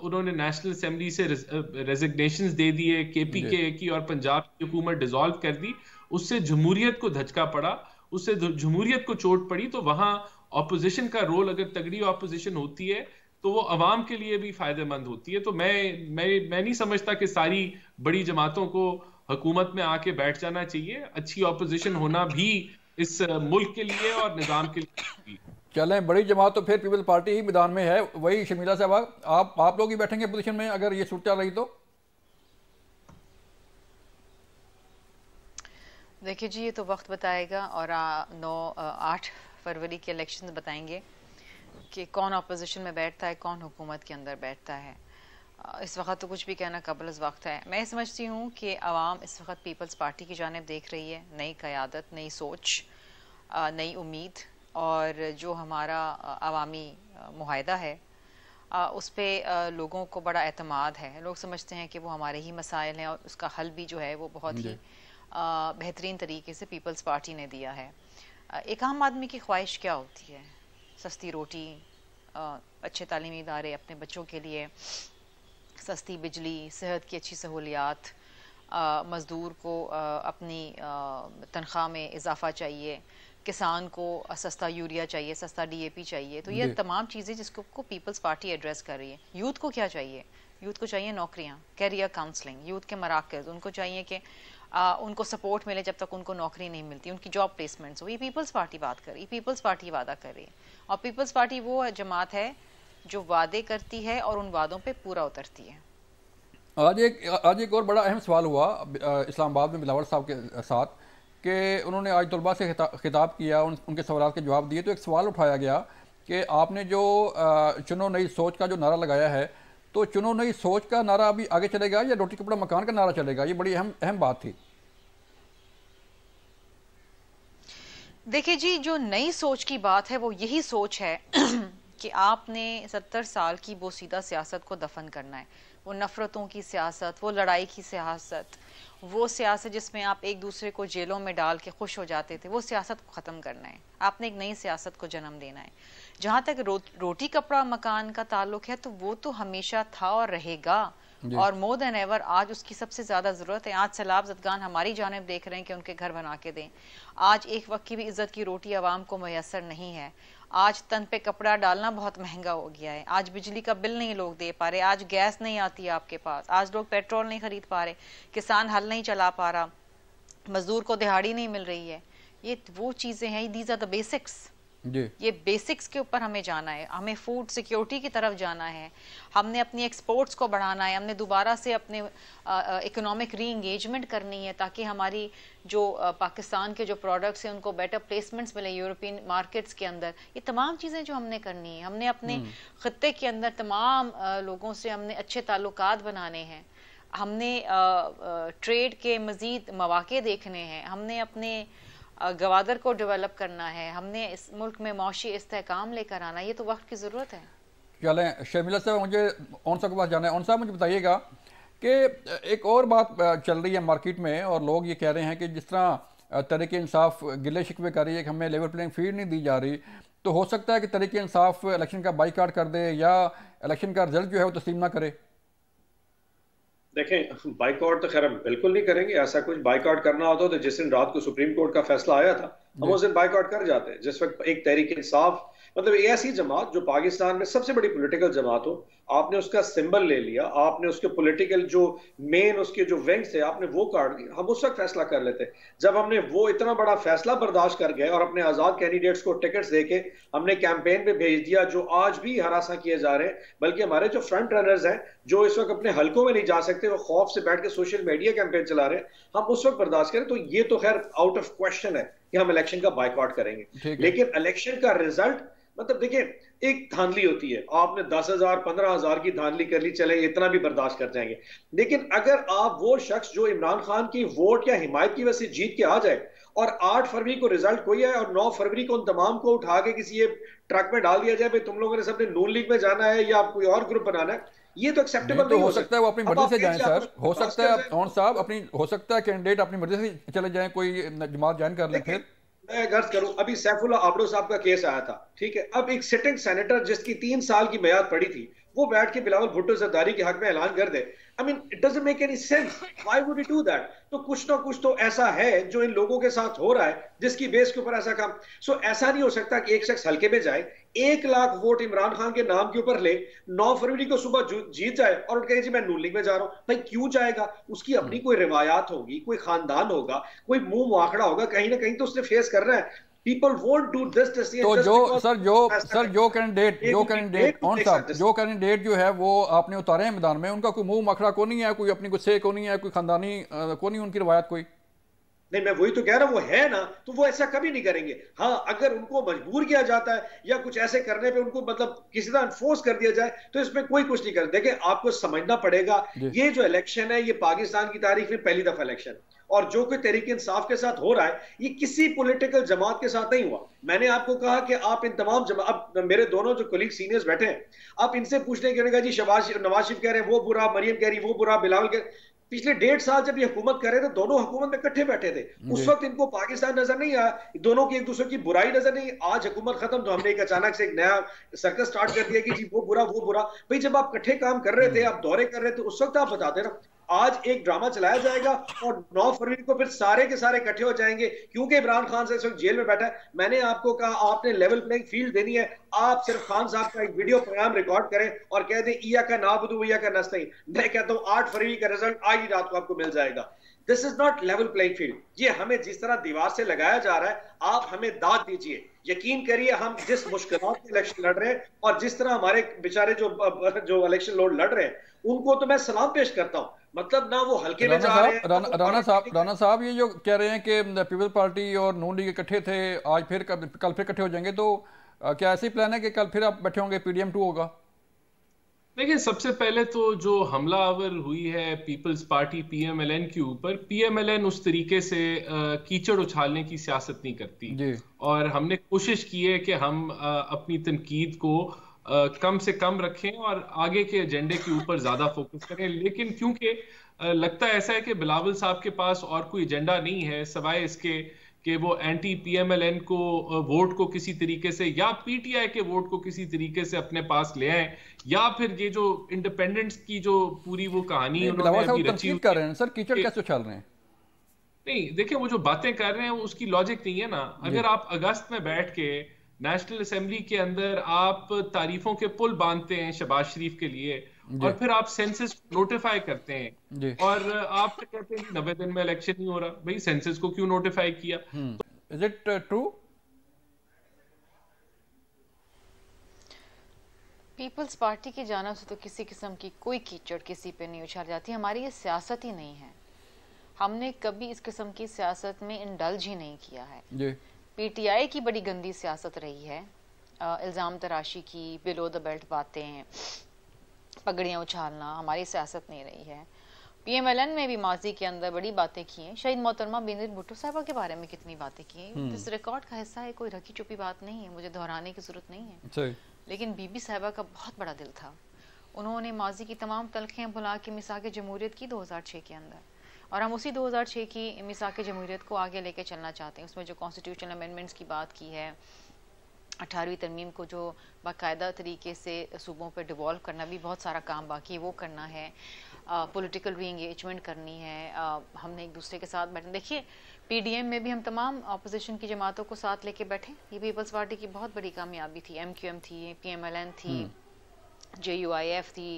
उन्होंने नेशनल असेंबली से रेजिग्नेशंस दे दिए, केपीके की और पंजाब की हुकूमत डिसॉल्व कर दी, उससे जमहूरियत को धचका पड़ा, उससे जमहूरियत को चोट पड़ी। तो वहां ऑपोजिशन का रोल, अगर तगड़ी ऑपोजिशन होती है तो वो अवाम के लिए भी फायदेमंद होती है। तो मैं नहीं समझता कि सारी बड़ी जमातों को हुकूमत में आके बैठ जाना चाहिए। अच्छी ऑपोजिशन होना भी इस मुल्क के लिए और निजाम के लिए। चलें, बड़ी जमात तो फिर पीपल्स पार्टी ही मैदान में है। वही शर्मिला साहब, आप लोग ही बैठेंगे पोजीशन में अगर ये सूरत रही तो? देखिए जी, ये तो वक्त बताएगा और 8 फरवरी के इलेक्शन बताएंगे कि कौन अपोजिशन में बैठता है, कौन हुकूमत के अंदर बैठता है। इस वक्त तो कुछ भी कहना कबल अज़ वक्त है। मैं समझती हूँ कि आवाम इस वक्त पीपल्स पार्टी की जानिब देख रही है। नई क़यादत, नई सोच, नई उम्मीद, और जो हमारा अवामी मुआहदा है उस पर लोगों को बड़ा एतमाद है। लोग समझते हैं कि वो हमारे ही मसाइल हैं और उसका हल भी जो है वो बहुत ही बेहतरीन तरीके से पीपल्स पार्टी ने दिया है। एक आम आदमी की ख्वाहिश क्या होती है? सस्ती रोटी, अच्छे तालीमी इदारे अपने बच्चों के लिए, सस्ती बिजली, सेहत की अच्छी सहूलियात, मज़दूर को अपनी तनख्वाह में इजाफा चाहिए, किसान को सस्ता यूरिया चाहिए, सस्ता डीएपी चाहिए। तो ये तमाम चीज़ें जिसको पीपल्स पार्टी एड्रेस कर रही है। यूथ को क्या चाहिए? यूथ को चाहिए नौकरियां, कैरियर काउंसलिंग, यूथ के मराकज़। उनको चाहिए कि उनको सपोर्ट मिले जब तक उनको नौकरी नहीं मिलती, उनकी जॉब प्लेसमेंट्स हो। ये पीपल्स पार्टी बात कर रही है, पीपल्स पार्टी वादा कर रही है। और पीपल्स पार्टी वो जमात है जो वादे करती है और उन वादों पे पूरा उतरती है। आज एक और बड़ा अहम सवाल हुआ इस्लामाबाद में बिलावल साहब के साथ कि उन्होंने आज तलबा से खिताब किया, उनके सवाल के जवाब दिए। तो एक सवाल उठाया गया कि आपने जो चुनो नई सोच का जो नारा लगाया है, तो चुनो नई सोच का नारा अभी आगे चलेगा या रोटी कपड़ा मकान का नारा चलेगा? ये बड़ी अहम बात थी। देखिए जी, जो नई सोच की बात है वो यही सोच है कि आपने 70 साल की बोसीदा सियासत को दफन करना है। वो नफरतों की सियासत, वो लड़ाई की सियासत, वो सियासत जिसमें आप एक दूसरे को जेलों में डाल के खुश हो जाते थे, वो सियासत को ख़त्म करना है। आपने एक नई सियासत को जन्म देना है। जहाँ तक रोटी कपड़ा मकान का ताल्लुक है, तो वो तो हमेशा था और रहेगा, और मोर देन एवर आज उसकी सबसे ज़्यादा ज़रूरत है। आज सैलाब ज़दगान हमारी जानिब देख रहे हैं कि उनके घर बना के दें। आज एक वक्त की भी इज़्ज़त की रोटी आवाम को मैसर नहीं है। आज तन पे कपड़ा डालना बहुत महंगा हो गया है। आज बिजली का बिल नहीं लोग दे पा रहे, आज गैस नहीं आती है आपके पास, आज लोग पेट्रोल नहीं खरीद पा रहे, किसान हल नहीं चला पा रहा, मजदूर को दिहाड़ी नहीं मिल रही है। ये वो चीज़ें हैं, दीज आर द बेसिक्स। ये बेसिक्स के ऊपर हमें जाना है। हमें फूड सिक्योरिटी की तरफ जाना है, हमने अपनी एक्सपोर्ट्स को बढ़ाना है, हमने दोबारा से अपने इकोनॉमिक री इंगेजमेंट करनी है ताकि हमारी जो पाकिस्तान के जो प्रोडक्ट्स हैं उनको बेटर प्लेसमेंट्स मिले यूरोपियन मार्केट्स के अंदर। ये तमाम चीज़ें जो हमने करनी है। हमने अपने खत्ते के अंदर तमाम लोगों से हमने अच्छे ताल्लुकात बनाने हैं, हमने ट्रेड के मज़ीद मौक़े देखने हैं, हमने अपने गवादर को डेवलप करना है, हमने इस मुल्क में मौशी इस्तेहकाम लेकर आना। ये तो वक्त की ज़रूरत है। चलें शर्मिला साहब, मुझे ओन साहब के पास जाना है। ओन साहब, मुझे बताइएगा कि एक और बात चल रही है मार्केट में और लोग ये कह रहे हैं कि जिस तरह तहरीक इंसाफ गिले शिकवे कर रही है कि हमें लेवल प्लेइंग फील्ड नहीं दी जा रही, तो हो सकता है कि तहरीक इंसाफ इलेक्शन का बाइकाट कर दे या इलेक्शन का रिजल्ट जो है वो तस्लीम ना करे। देखें, बाइकआउट तो खैर हम बिल्कुल नहीं करेंगे। ऐसा कुछ बाइकआउट करना होता तो जिस दिन रात को सुप्रीम कोर्ट का फैसला आया था, हम उस दिन बाइकआउट कर जाते। जिस वक्त एक तहरीक इंसाफ मतलब ये ऐसी जमात जो पाकिस्तान में सबसे बड़ी पॉलिटिकल जमात हो, आपने उसका सिंबल ले लिया, आपने उसके पॉलिटिकल जो मेन उसके जो विंग्स थे आपने वो काट दिया, हम उस वक्त फैसला कर लेते। जब हमने वो इतना बड़ा फैसला बर्दाश्त कर गए और अपने आजाद कैंडिडेट्स को टिकट्स देके हमने कैंपेन पे भेज दिया, जो आज भी हरासा किए जा रहे हैं, बल्कि हमारे जो फ्रंट रनर्स हैं जो इस वक्त अपने हलकों में नहीं जा सकते, वो खौफ से बैठ के सोशल मीडिया कैंपेन चला रहे हैं, हम उस वक्त बर्दाश्त करें। तो ये तो खैर आउट ऑफ क्वेश्चन है कि हम इलेक्शन का बाइकआउट करेंगे, लेकिन इलेक्शन का रिजल्ट मतलब देखिए, एक धांधली होती है, आपने 10,000 15,000 की धांधली कर ली, चले इतना भी बर्दाश्त कर जाएंगे, लेकिन अगर आप वो शख्स जो इमरान खान की वोट या हिमायत की वजह से जीत के आ जाए और 8 फरवरी को रिजल्ट कोई है और 9 फरवरी को उन तमाम को उठा के किसी ट्रक में डाल दिया जाए, भाई तुम लोगों ने सबने नून लीग में जाना है या कोई और ग्रुप बनाना है, ये तो एक्सेप्टेबल नहीं हो सकता है। वो अपनी मर्जी से जाएं सर, हो सकता है कौन साहब अपनी, हो सकता है कैंडिडेट अपनी मर्जी से चले जाएं, कोई जमात ज्वाइन कर ले। फिर मैं गर्ज करूं, अभी सैफुल्ला आबडो साहब का केस आया था, ठीक है, अब एक सिटिंग सेनेटर जिसकी 3 साल की मियाद पड़ी थी, वो बैठ के बिलावल भुट्टो जरदारी के हक में ऐलान कर दे, I mean it doesn't make any sense, why would he do that? तो कुछ ना कुछ तो ऐसा है जो इन लोगों के साथ हो रहा है जिसकी बेस के ऊपर ऐसा काम। सो ऐसा नहीं हो सकता कि एक शख्स हल्के में जाए, 1 लाख वोट इमरान खान के नाम के ऊपर ले, 9 फरवरी को सुबह जीत जाए और उठ कहे जी मैं नून लीग में जा रहा हूं। भाई क्यों जाएगा? उसकी अपनी कोई रिवायात होगी, कोई खानदान होगा, कोई मुंह मुआखड़ा होगा, कहीं ना कहीं तो उसने फेस करना है। People won't do this to see तो जो कैंडिडेट जो है वो आपने उतारे हैं मैदान में, उनका कोई मुंह मखड़ा को नहीं है, कोई अपनी गुस्से को नहीं है, कोई खानदानी को नहीं, उनकी रवायत कोई नहीं। मैं वही तो कह रहा हूं, वो है ना, तो वो ऐसा कभी नहीं करेंगे। हाँ, अगर उनको मजबूर किया जाता है या कुछ ऐसे करने पे उनको मतलब किसी तरह फोर्स कर दिया जाए तो इसमें कोई कुछ नहीं कर। देखिए, आपको समझना पड़ेगा, ये जो इलेक्शन है ये पाकिस्तान की तारीख में पहली दफा इलेक्शन, और जो कोई तहरीक इंसाफ के साथ हो रहा है ये किसी पॉलिटिकल जमात के साथ नहीं हुआ। मैंने आपको कहा कि आप इन तमाम अब मेरे दोनों जो कोलीग सीनियर्स बैठे हैं, आप इनसे पूछने के लिए जी नवाज शरीफ कह रहे हैं वो बुरा, मरियम कह रही वो बुरा, बिलावल कह, पिछले 1.5 साल जब ये हुकूमत कर रहे थे दोनों हुकूमत में इकट्ठे बैठे थे, उस वक्त इनको पाकिस्तान नजर नहीं आया, दोनों की एक दूसरे की बुराई नजर नहीं। आज हुकूमत खत्म तो हमने एक अचानक से एक नया सर्कस स्टार्ट कर दिया कि जी वो बुरा वो बुरा। भाई जब आप इकट्ठे काम कर रहे थे, आप दौरे कर रहे थे, उस वक्त आप बताते ना। आज एक ड्रामा चलाया जाएगा और 9 फरवरी को फिर सारे के सारे इकट्ठे हो जाएंगे क्योंकि इमरान खान से इस वक्त जेल में बैठा है। मैंने आपको कहा आपने लेवल प्लेइंग फील्ड देनी है, आप सिर्फ खान साहब का एक वीडियो प्रोग्राम रिकॉर्ड करें और कह दें इया का नाबुदू इया का नस्तईन। मैं कहता हूं 8 फरवरी का रिजल्ट आज ही रात को आपको मिल जाएगा। This is not level playing field. ये हमें जिस तरह दीवार से लगाया जा रहा है, आप हमें दाद दीजिए। यकीन करिए, हम जिस मुश्किलों के इलेक्शन लड़ रहे हैं और जिस तरह हमारे बेचारे जो इलेक्शन लोग लड़ रहे हैं, उनको तो मैं सलाम पेश करता हूं। मतलब ना वो हल्के में जा रहे हैं। राना साहब ये जो कह रहे हैं कि पीपल पार्टी और नून लीग इकट्ठे थे, आज फिर कल फिर इकट्ठे हो जाएंगे, तो क्या ऐसे ही प्लान है कि कल फिर आप बैठे होंगे, PDM 2 होगा? देखिए, सबसे पहले तो जो हमलावर हुई है पीपल्स पार्टी PMLN के ऊपर, PMLN उस तरीके से कीचड़ उछालने की सियासत नहीं करती जी। और हमने कोशिश की है कि हम अपनी तनकीद को कम से कम रखें और आगे के एजेंडे के ऊपर ज्यादा फोकस करें। लेकिन क्योंकि लगता ऐसा है कि बिलावल साहब के पास और कोई एजेंडा नहीं है सिवाय इसके कि वो एंटी PMLN को वोट को किसी तरीके से या PTI के वोट को किसी तरीके से अपने पास ले आए, या फिर ये जो इंडिपेंडेंस की जो पूरी वो कहानी उन्होंने अभी रची कर रहे हैं सर, कीचड़ कैसे उछाल रहे हैं? नहीं, देखिए, वो जो बातें कर रहे हैं उसकी लॉजिक नहीं है ना। अगर आप अगस्त में बैठ के नेशनल असेंबली के अंदर आप तारीफों के पुल बांधते हैं शहबाज शरीफ के लिए और फिर आप सेंसस नोटिफाई करते हैं और आप कहते हैं 90 दिन में इलेक्शन नहीं हो रहा, भाई सेंसस को क्यों नोटिफाई किया? Is it true? Peoples Party की जानिब से तो किसी किस्म की कोई कीचड़ किसी पे नहीं उछाल जाती। हमारी ये सियासत ही नहीं है, हमने कभी इस किस्म की सियासत में इंडल्ज ही नहीं किया है। PTI की बड़ी गंदी सियासत रही है, इल्ज़ाम तराशी की, बिलो द बेल्ट बातें, पगड़ियाँ उछालना, हमारी सियासत नहीं रही है। PMLN में भी माजी के अंदर बड़ी बातें की हैं, शहीद मोहतरमा बेनज़ीर भुट्टो साहिबा के बारे में कितनी बातें की हैं, इस रिकॉर्ड का हिस्सा है, कोई रखी छुपी बात नहीं है, मुझे दोहराने की ज़रूरत नहीं है। लेकिन बीबी साहिबा का बहुत बड़ा दिल था, उन्होंने माजी की तमाम तलखियाँ भुला के मिसाक जमहूरियत की 2006 के अंदर, और हम उसी 2006 की मिसाक जमहूरियत को आगे लेके चलना चाहते हैं। उसमें जो कॉन्स्टिट्यूशनल अमेंडमेंट्स की बात की है, 18वीं तरमीम को जो बाकायदा तरीके से सूबों पे डिवॉल्व करना, भी बहुत सारा काम बाकी है, वो करना है। पॉलिटिकल री एंगेजमेंट करनी है। हमने एक दूसरे के साथ बैठे, देखिए पीडीएम में भी हम तमाम अपोजिशन की जमातों को साथ लेके बैठे। ये पीपल्स पार्टी की बहुत बड़ी कामयाबी थी। एमक्यूएम थी, पीएमएलएन थी, JUIF थी,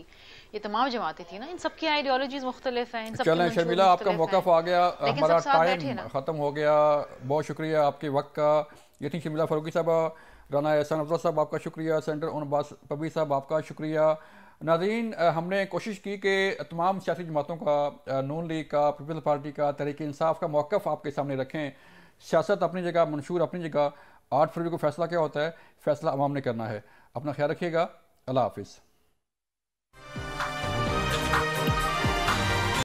ये तमाम जमातें थी ना, इन सब की आइडियोलॉजीज मुख्तलिफ हैं। इन सब चलें शर्मिला, आपका मौक़िफ़ आ गया, हमारा टाइम ख़त्म हो गया। बहुत शुक्रिया आपके वक्त का। ये थी शर्मिला फ़ारूकी साहबा। राना एहसान अफजल साहब आपका शुक्रिया। सेंटर ऑन अब्बास पबी साहब आपका शुक्रिया। नाज़रीन, हमने कोशिश की कि तमाम सियासी जमातों का, नून लीग का, पीपल्स पार्टी का, तहरीक इंसाफ का मौक़िफ़ आपके सामने रखें। सियासत अपनी जगह, मंशूर अपनी जगह। 8 फरवरी को फैसला क्या होता है, फैसला अवाम ने करना है। अपना ख्याल रखिएगा। अल्लाह हाफिज़।